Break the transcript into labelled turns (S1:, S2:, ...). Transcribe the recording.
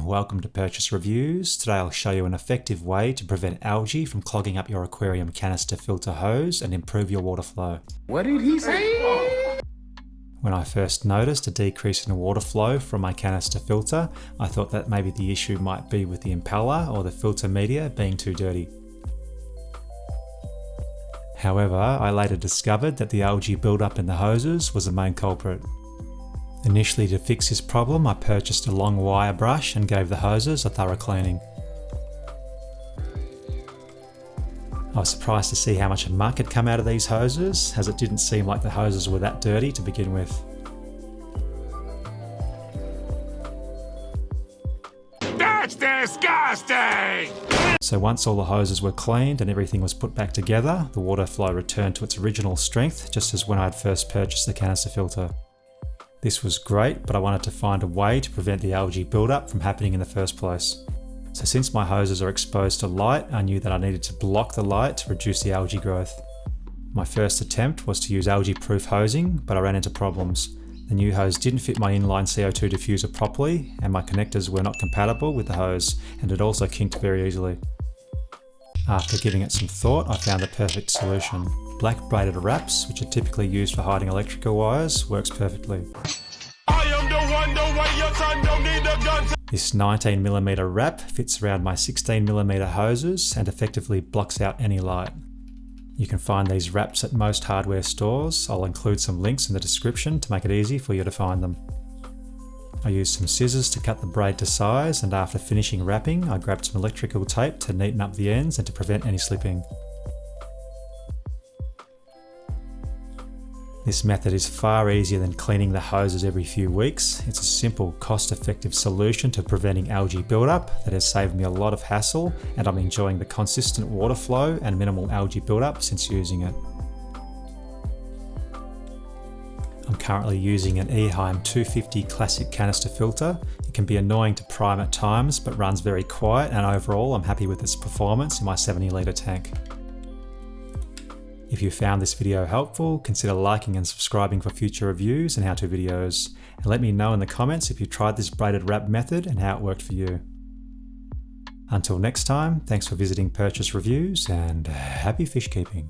S1: welcome to Purchase Reviews. Today I'll show you an effective way to prevent algae from clogging up your aquarium canister filter hose and improve your water flow.
S2: What did he say?
S1: When I first noticed a decrease in the water flow from my canister filter, I thought that maybe the issue might be with the impeller or the filter media being too dirty. However, I later discovered that the algae buildup in the hoses was the main culprit. Initially, to fix this problem, I purchased a long wire brush and gave the hoses a thorough cleaning. I was surprised to see how much muck had come out of these hoses, as it didn't seem like the hoses were that dirty to begin with.
S2: That's disgusting!
S1: So once all the hoses were cleaned and everything was put back together, the water flow returned to its original strength, just as when I had first purchased the canister filter. This was great, but I wanted to find a way to prevent the algae buildup from happening in the first place. So since my hoses are exposed to light, I knew that I needed to block the light to reduce the algae growth. My first attempt was to use algae-proof hosing, but I ran into problems. The new hose didn't fit my inline CO2 diffuser properly, and my connectors were not compatible with the hose, and it also kinked very easily. After giving it some thought, I found the perfect solution. Black braided wraps, which are typically used for hiding electrical wires, works perfectly. This 19mm wrap fits around my 16mm hoses and effectively blocks out any light. You can find these wraps at most hardware stores. I'll include some links in the description to make it easy for you to find them. I used some scissors to cut the braid to size, and after finishing wrapping, I grabbed some electrical tape to neaten up the ends and to prevent any slipping. This method is far easier than cleaning the hoses every few weeks. It's a simple, cost-effective solution to preventing algae buildup that has saved me a lot of hassle, and I'm enjoying the consistent water flow and minimal algae buildup since using it. I'm currently using an Eheim 250 classic canister filter. It can be annoying to prime at times, but runs very quiet, and overall I'm happy with its performance in my 70-litre tank. If you found this video helpful, consider liking and subscribing for future reviews and how-to videos. And let me know in the comments if you tried this braided wrap method and how it worked for you. Until next time, thanks for visiting Purchase Reviews and happy fish keeping.